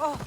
Oh,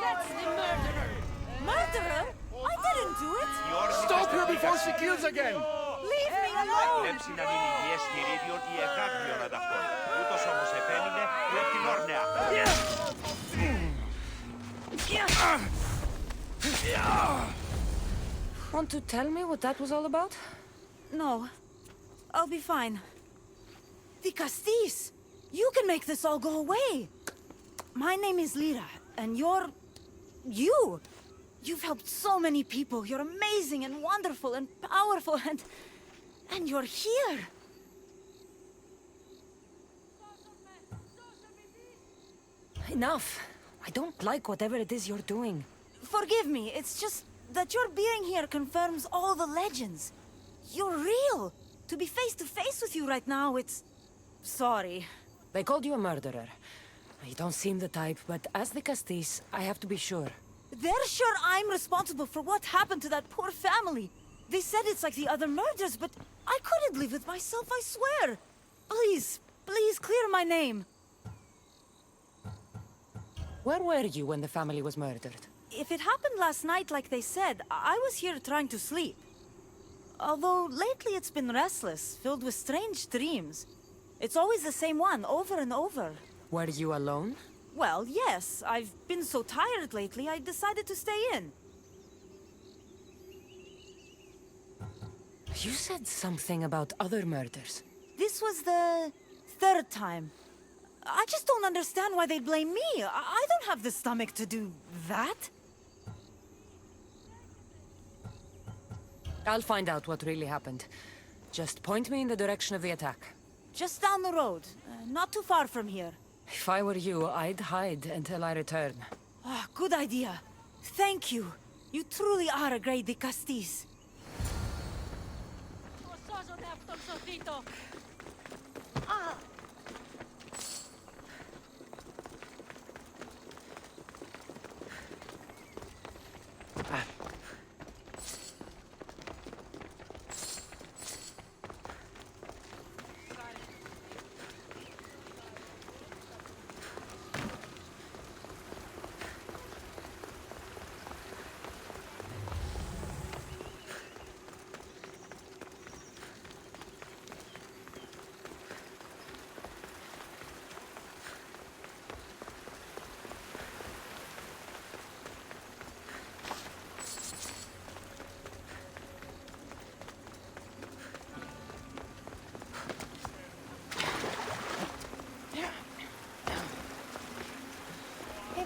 that's the murderer! Murderer? I didn't do it! Stop her before she kills again! Leave me alone! Βλέψει να μείνει διέσχυρίδιον ή εγάγριον αδαυτόν. Ούτως όμως επέμεινε του εκ την όρνεα. Want to tell me what that was all about? No. I'll be fine. The Castis! You can make this all go away! My name is Lira, and you're... you! You've helped so many people. You're amazing and wonderful and powerful and... and you're here! Enough. I don't like whatever it is you're doing. Forgive me, it's just that your being here confirms all the legends. You're real! To be face to face with you right now, it's... sorry. They called you a murderer. You don't seem the type, but as the Castis, I have to be sure. They're sure I'm responsible for what happened to that poor family. They said it's like the other murders, but I couldn't live with myself, I swear. Please, please clear my name. Where were you when the family was murdered? If it happened last night like they said, I was here trying to sleep. Although lately it's been restless, filled with strange dreams. It's always the same one, over and over. Were you alone? Well, yes. I've been so tired lately, I decided to stay in. You said something about other murders. This was the third time. I just don't understand why they blame me. I don't have the stomach to do that. I'll find out what really happened. Just point me in the direction of the attack. Just down the road, not too far from here. If I were you, I'd hide until I return. Ah, good idea. Thank you. You truly are a great Castis.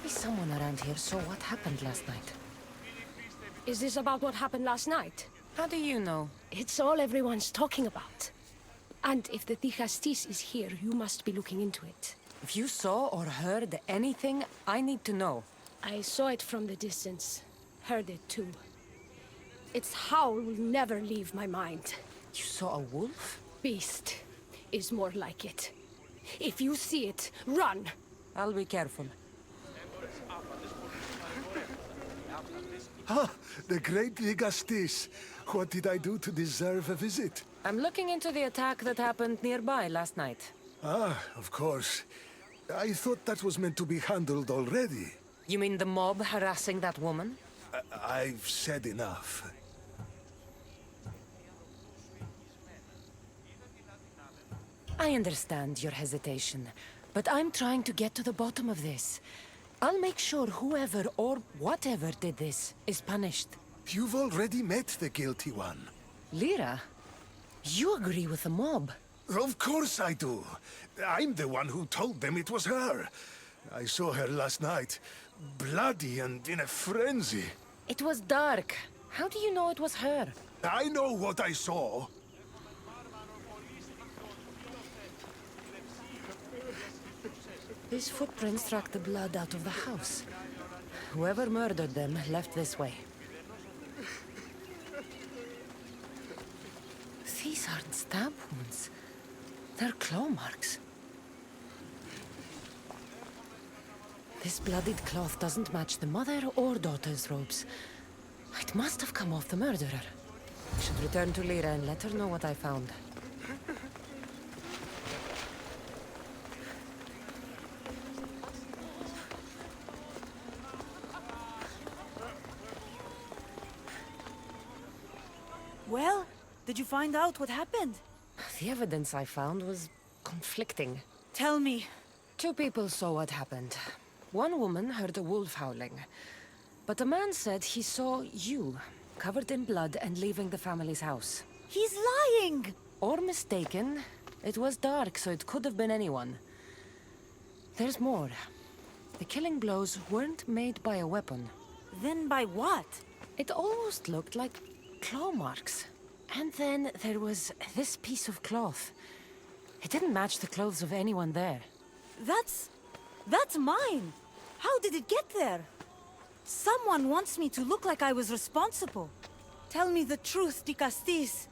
be someone around here saw what happened last night. Is this about what happened last night? How do you know? It's all everyone's talking about. And if the Dicastis is here, you must be looking into it. If you saw or heard anything, I need to know. I saw it from the distance. Heard it too. Its howl will never leave my mind. You saw a wolf? Beast is more like it. If you see it, run! I'll be careful. Ah, the great Ligastis. What did I do to deserve a visit? I'm looking into the attack that happened nearby last night. Ah, of course. I thought that was meant to be handled already. You mean the mob harassing that woman? I've said enough. I understand your hesitation, but I'm trying to get to the bottom of this. I'll make sure whoever or whatever did this is punished. You've already met the guilty one. Lyra, you agree with the mob. Of course I do. I'm the one who told them it was her. I saw her last night, bloody and in a frenzy. It was dark. How do you know it was her? I know what I saw. These footprints track the blood out of the house. Whoever murdered them left this way. These aren't stab wounds. They're claw marks. This bloodied cloth doesn't match the mother or daughter's robes. It must have come off the murderer. I should return to Lyra and let her know what I found. Well, did you find out what happened? The evidence I found was conflicting. Tell me. 2 people saw what happened. One woman heard a wolf howling, but a man said he saw you, covered in blood and leaving the family's house. He's lying! Or mistaken. It was dark, so it could have been anyone. There's more. The killing blows weren't made by a weapon. Then by what? It almost looked like claw marks. And then there was this piece of cloth. It didn't match the clothes of anyone there. That's mine! How did it get there? Someone wants me to look like I was responsible. Tell me the truth, Dicastis.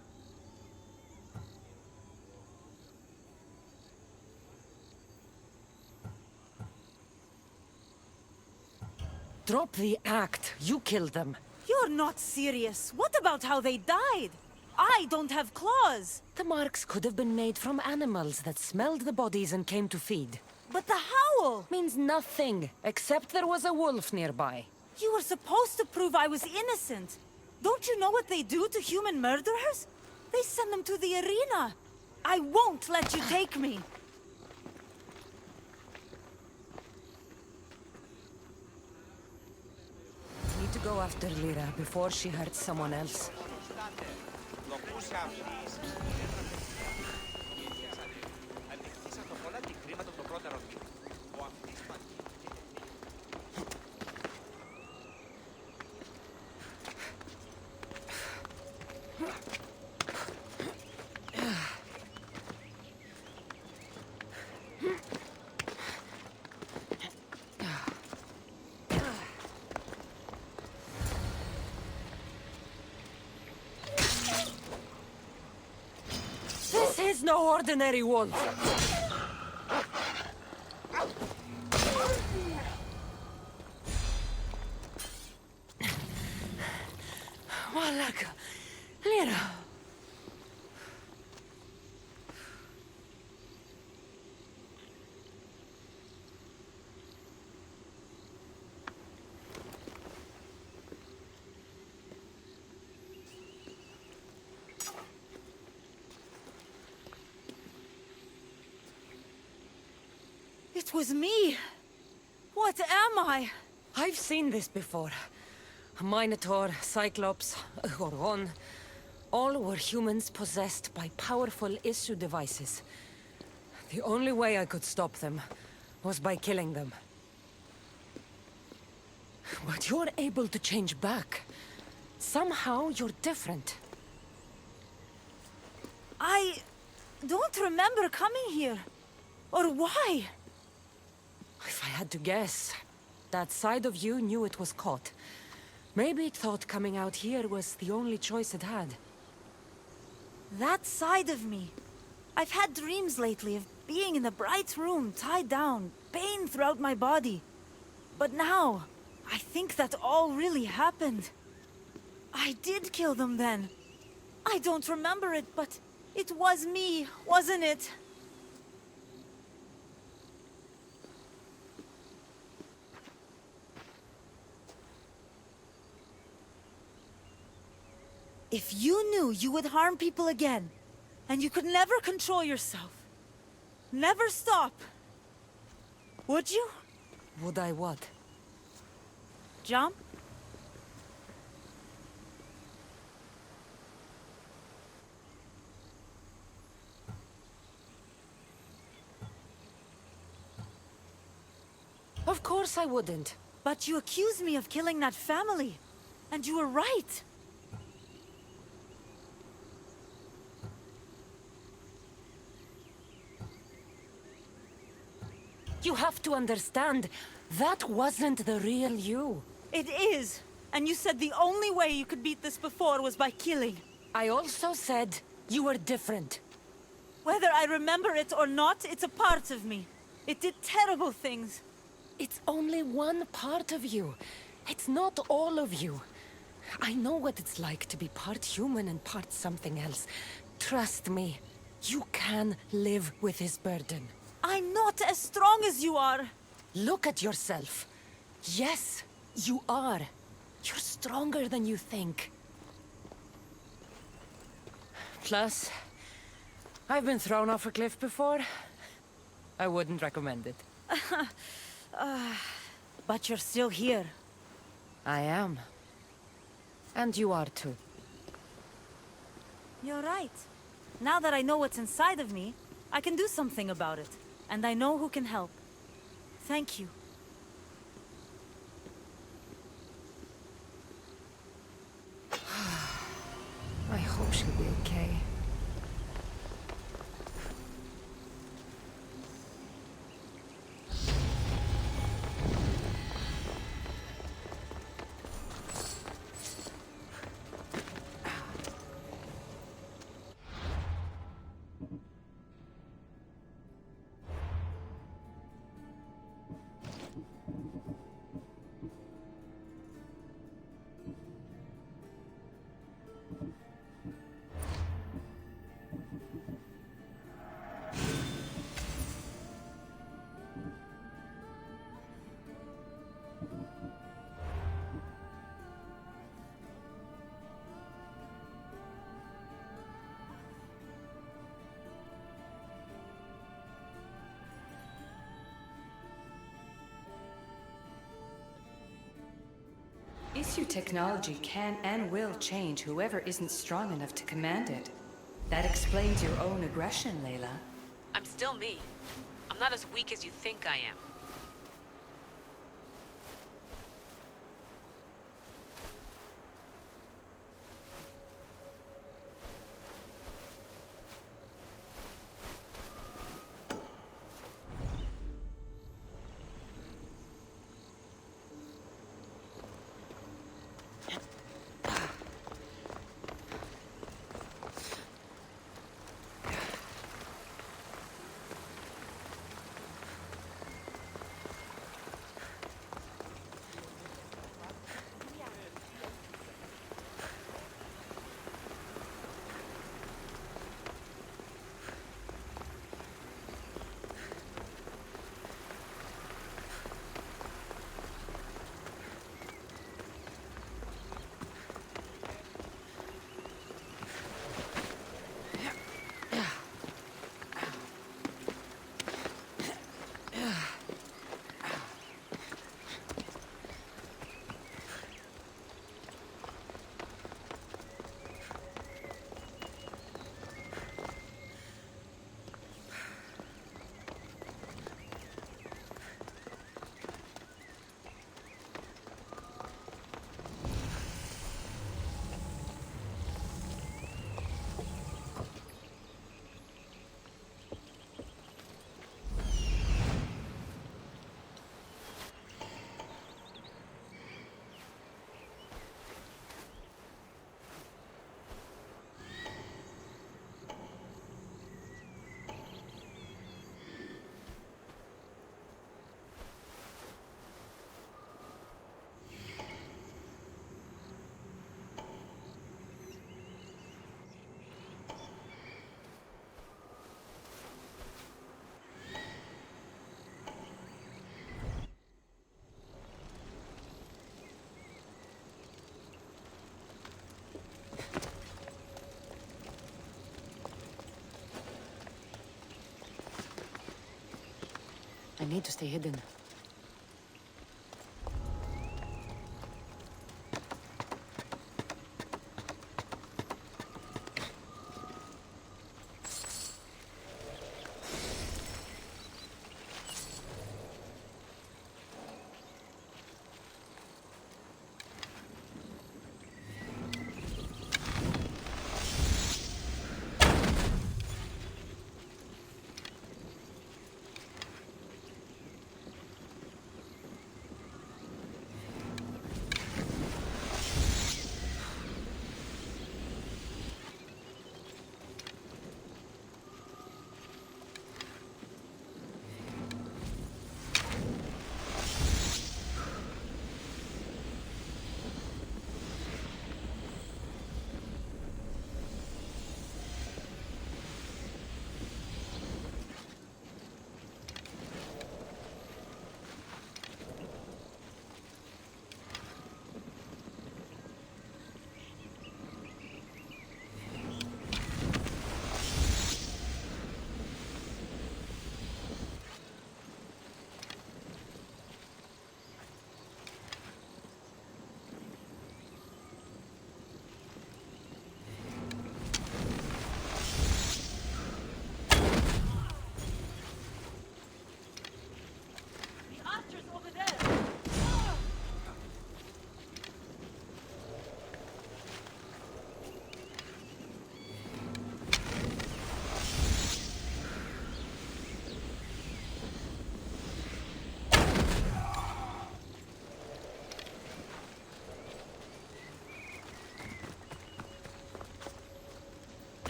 Drop the act. You killed them. You're not serious. What about how they died? I don't have claws. The marks could have been made from animals that smelled the bodies and came to feed. But the howl! Means nothing, except there was a wolf nearby. You were supposed to prove I was innocent. Don't you know what they do to human murderers? They send them to the arena. I won't let you take me. Need to go after Lyra before she hurts someone else. This is no ordinary wolf. Malaka, Lyra. It was me. What am I? I've seen this before. A Minotaur, Cyclops, a Gorgon. All were humans possessed by powerful issue devices. The only way I could stop them was by killing them. But you're able to change back. Somehow you're different. I don't remember coming here. Or why? If I had to guess, that side of you knew it was caught. Maybe it thought coming out here was the only choice it had. That side of me. I've had dreams lately of being in a bright room, tied down, pain throughout my body. But now, I think that all really happened. I did kill them then. I don't remember it, but it was me, wasn't it? If you knew you would harm people again, and you could never control yourself, never stop, would you? Would I what? Jump? Of course I wouldn't. But you accused me of killing that family, and you were right. You have to understand, that wasn't the real you. It is. And you said the only way you could beat this before was by killing. I also said you were different. Whether I remember it or not, it's a part of me. It did terrible things. It's only one part of you. It's not all of you. I know what it's like to be part human and part something else. Trust me, you can live with this burden. I'm not as strong as you are. Look at yourself. Yes, you are. You're stronger than you think. Plus, I've been thrown off a cliff before. I wouldn't recommend it. But you're still here. I am. And you are too. You're right. Now that I know what's inside of me, I can do something about it. And I know who can help. Thank you. I hope she'll be okay. Issue technology can and will change whoever isn't strong enough to command it. That explains your own aggression, Layla. I'm still me. I'm not as weak as you think I am. I need to stay hidden.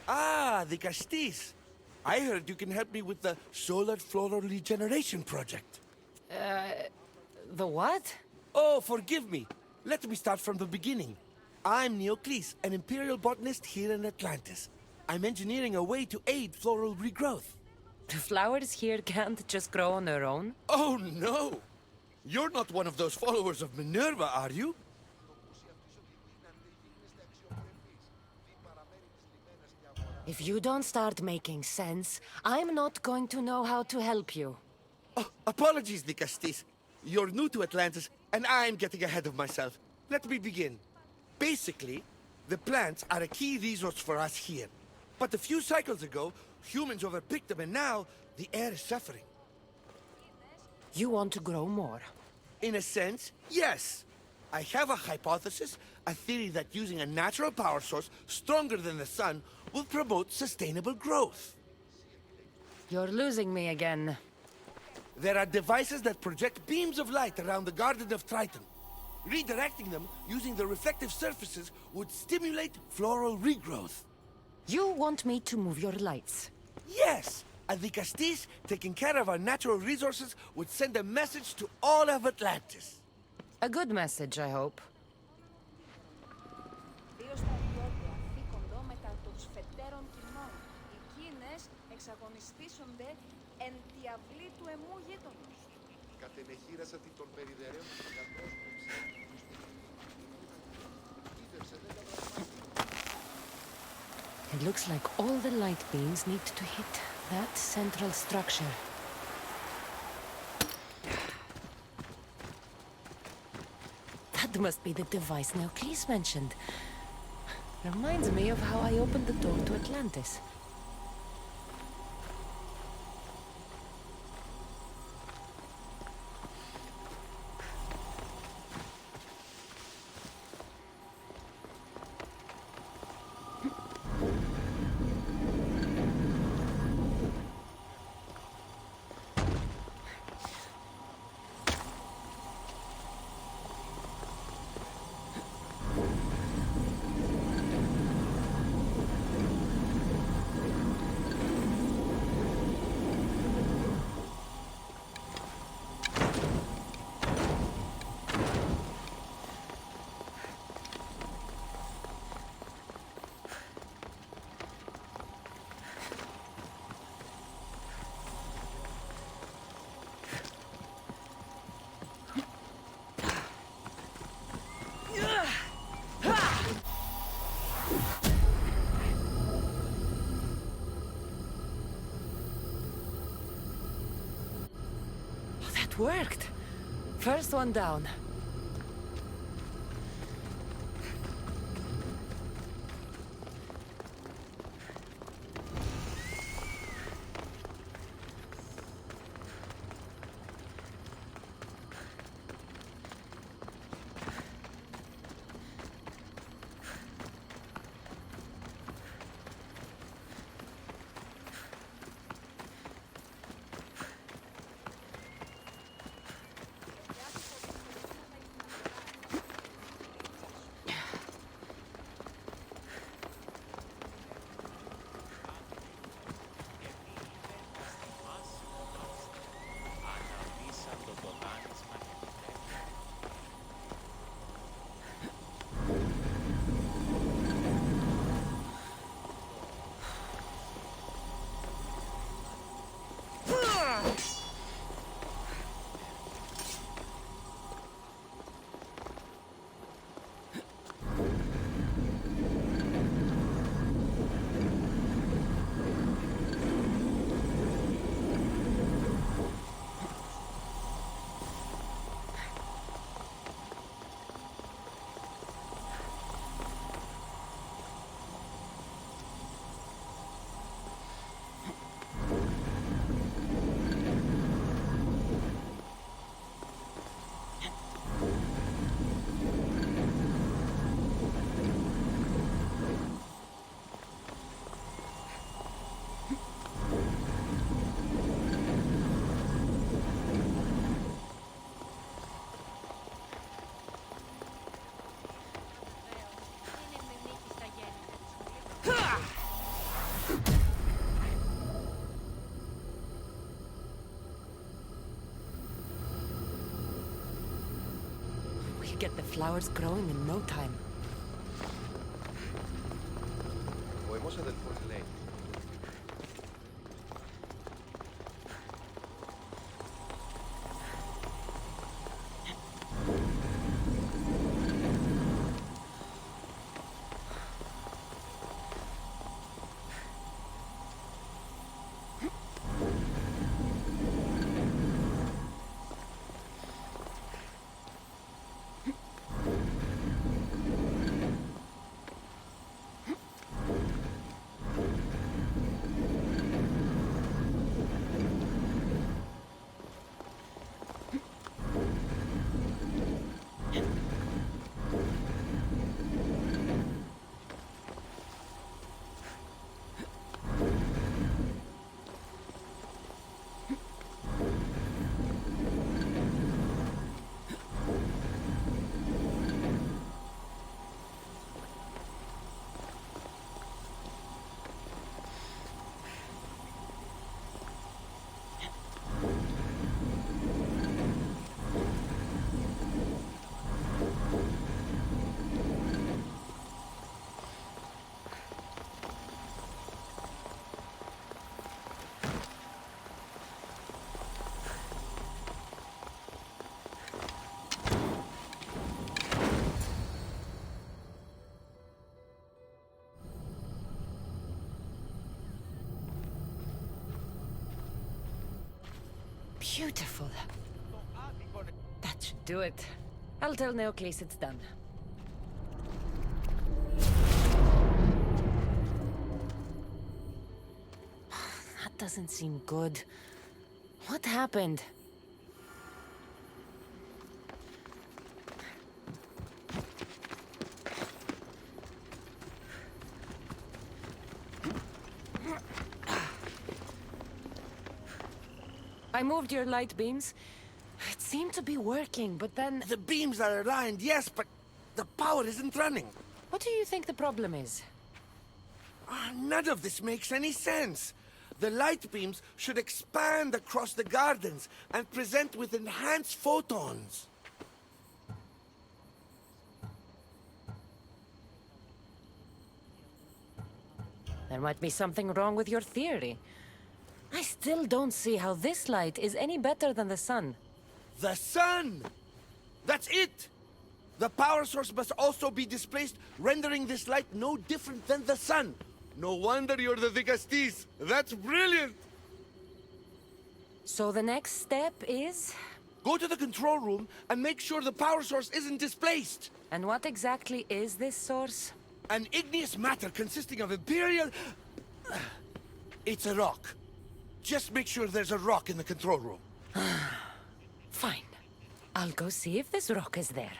Ah, the Castis. I heard you can help me with the solar floral regeneration project. The what? Oh, forgive me. Let me start from the beginning. I'm Neocles, an imperial botanist here in Atlantis. I'm engineering a way to aid floral regrowth. The flowers here can't just grow on their own? Oh, no! You're not one of those followers of Minerva, are you? If you don't start making sense, I'm not going to know how to help you. Oh, apologies, the Castis. You're new to Atlantis, and I'm getting ahead of myself. Let me begin. Basically, the plants are a key resource for us here. But a few cycles ago, humans overpicked them, and now the air is suffering. You want to grow more? In a sense, yes. I have a hypothesis, a theory that using a natural power source stronger than the sun will promote sustainable growth. You're losing me again. There are devices that project beams of light around the Garden of Triton. Redirecting them using the reflective surfaces would stimulate floral regrowth. You want me to move your lights? Yes! And the Castis, taking care of our natural resources, would send a message to all of Atlantis. A good message, I hope. Δύο στρατιώτια θήκοντο μετά των σφετέρων τιμών. Οι Κίνες εξαγωνιστήσονται εν τη αυλή του εμού γείτονος. Κατενεχείρασα τι των περιδερέων του It looks like all the light beams need to hit that central structure. That must be the device Neocles mentioned. Reminds me of how I opened the door to Atlantis. That worked. First one down. get the flowers growing in no time. Ο εμός αδελφός λέει. Beautiful. That should do it. I'll tell Neocles it's done. That doesn't seem good. What happened? I moved your light beams. It seemed to be working, but then... The beams are aligned, yes, but the power isn't running. What do you think the problem is? None of this makes any sense. The light beams should expand across the gardens and present with enhanced photons. There might be something wrong with your theory. I still don't see how this light is any better than the sun. The sun! That's it! The power source must also be displaced, rendering this light no different than the sun. No wonder you're the Dicastis. That's brilliant! So the next step is? Go to the control room and make sure the power source isn't displaced. And what exactly is this source? An igneous matter consisting of Imperial... It's a rock. Just make sure there's a rock in the control room. Fine. I'll go see if this rock is there.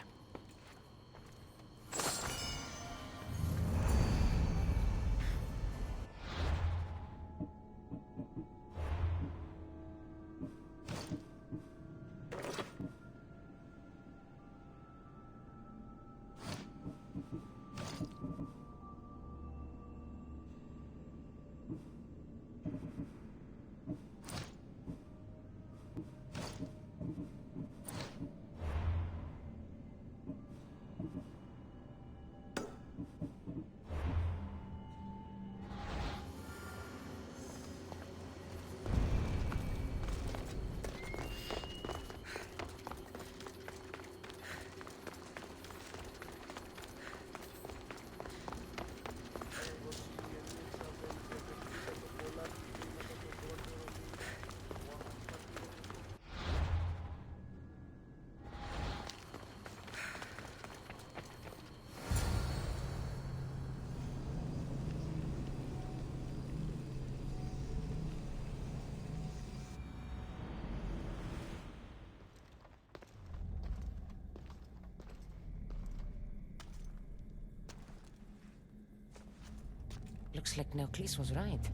Looks like Neocles was right.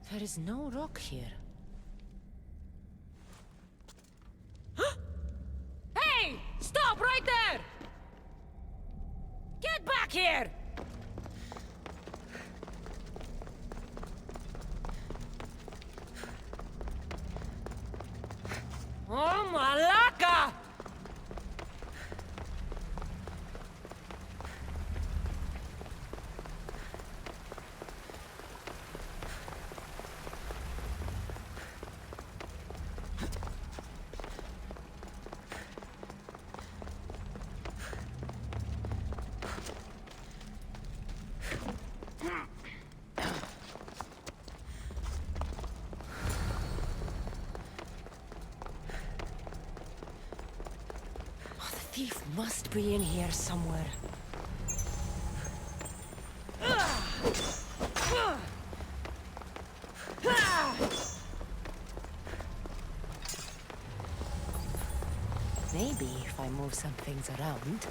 There is no rock here. Hey! Stop right there! Get back here! Oh, Malaka! must be in here somewhere. Maybe if I move some things around.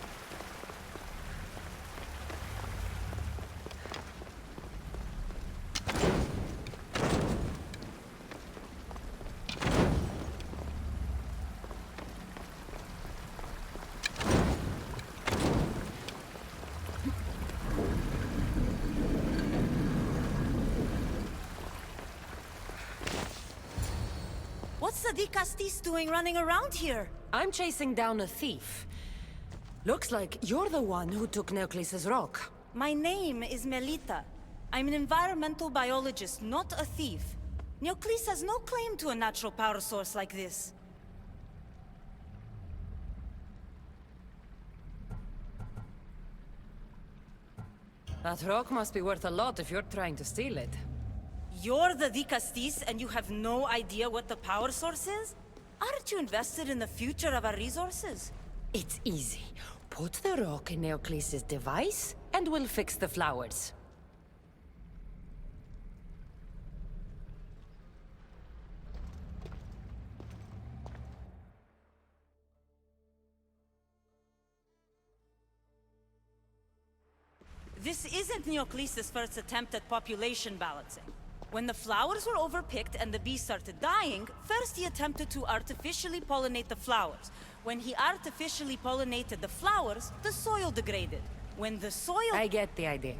What's the Castis doing running around here? I'm chasing down a thief. Looks like you're the one who took Neoclis's rock. My name is Melita. I'm an environmental biologist, not a thief. Neoclis has no claim to a natural power source like this. That rock must be worth a lot if you're trying to steal it. You're the Castis and you have no idea what the power source is? Aren't you invested in the future of our resources? It's easy. Put the rock in Neoclis's device, and we'll fix the flowers. This isn't Neoclis's first attempt at population balancing. When the flowers were overpicked and the bees started dying, first he attempted to artificially pollinate the flowers. When he artificially pollinated the flowers, the soil degraded. When the soil... I get the idea.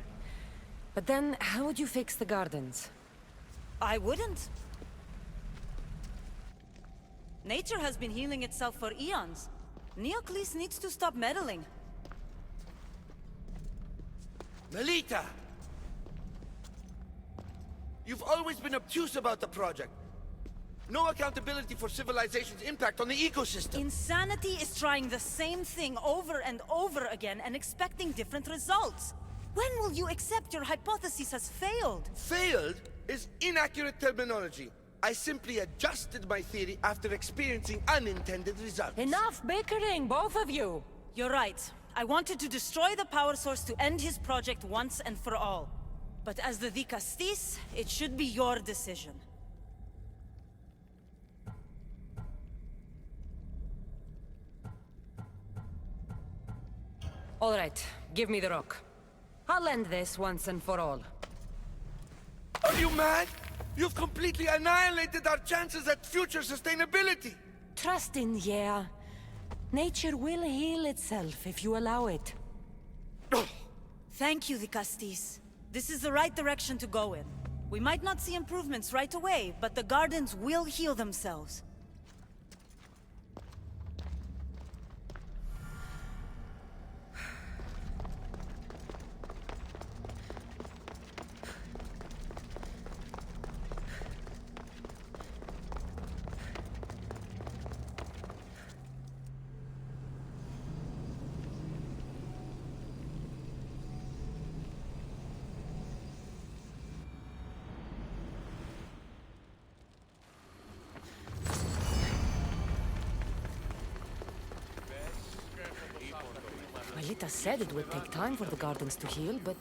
But then, how would you fix the gardens? I wouldn't. Nature has been healing itself for eons. Neoclis needs to stop meddling. Melita! You've always been obtuse about the project. No accountability for civilization's impact on the ecosystem. Insanity is trying the same thing over and over again and expecting different results. When will you accept your hypothesis has failed? Failed is inaccurate terminology. I simply adjusted my theory after experiencing unintended results. Enough bickering, both of you! You're right. I wanted to destroy the power source to end his project once and for all. But as the Castis, it should be your decision. All right, give me the rock. I'll end this once and for all. Are you mad? You've completely annihilated our chances at future sustainability! Trust in, yeah. Nature will heal itself if you allow it. Thank you, Castis. This is the right direction to go in. We might not see improvements right away, but the gardens will heal themselves. Melita said it would take time for the gardens to heal, but...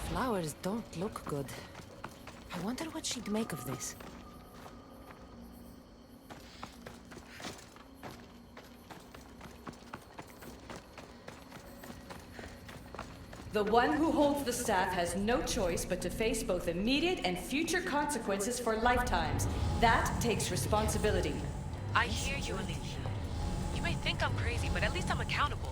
Flowers don't look good. I wonder what she'd make of this. The one who holds the staff has no choice but to face both immediate and future consequences for lifetimes. That takes responsibility. I hear you, Alicia. You may think I'm crazy, but at least I'm accountable.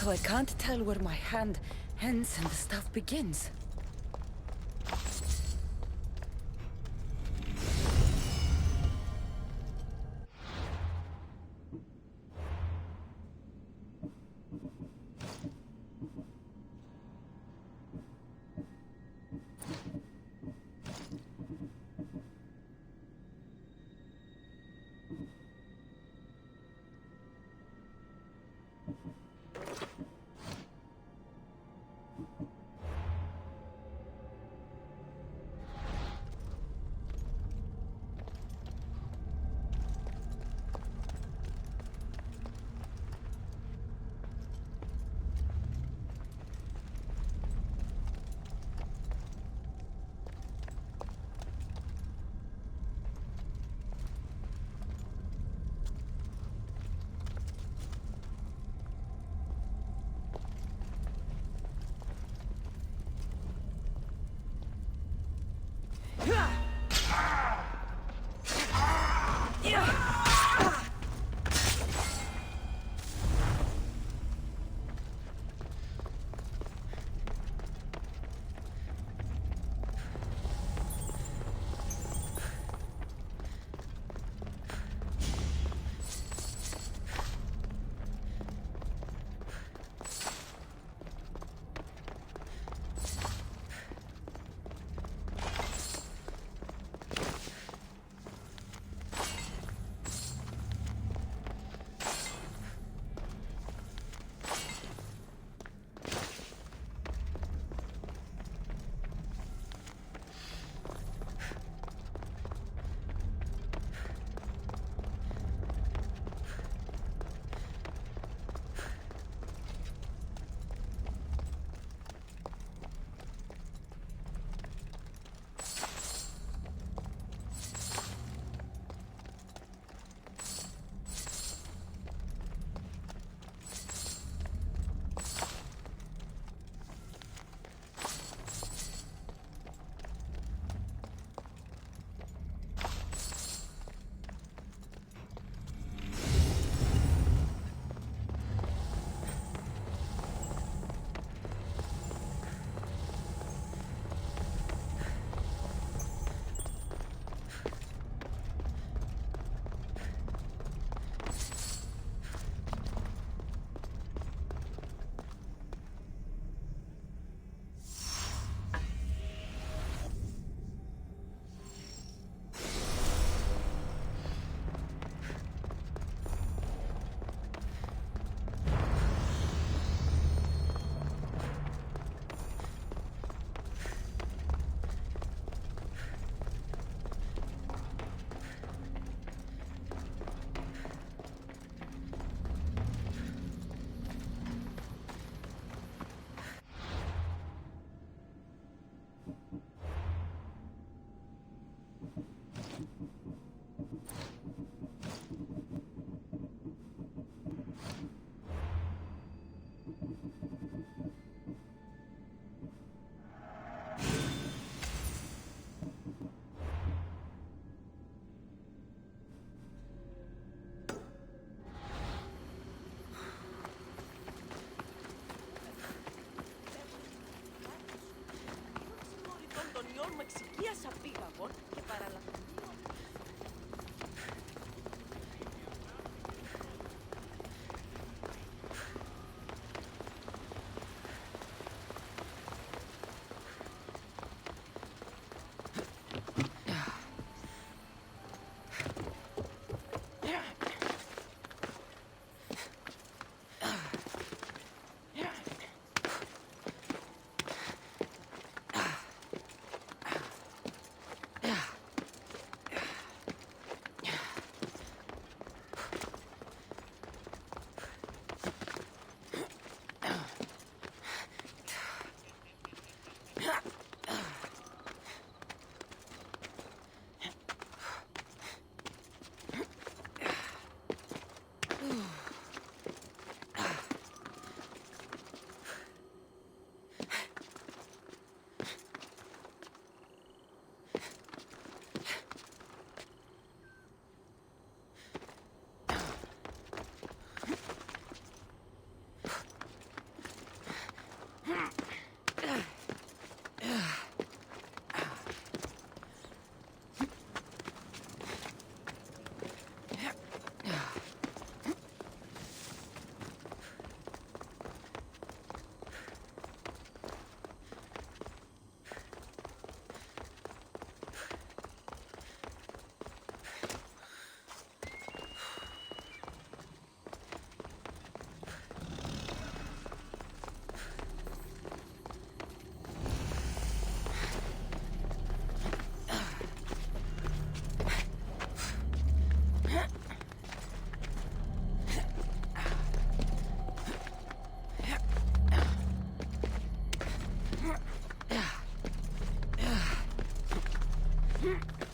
so I can't tell where my hand ends and the stuff begins. Atlantis.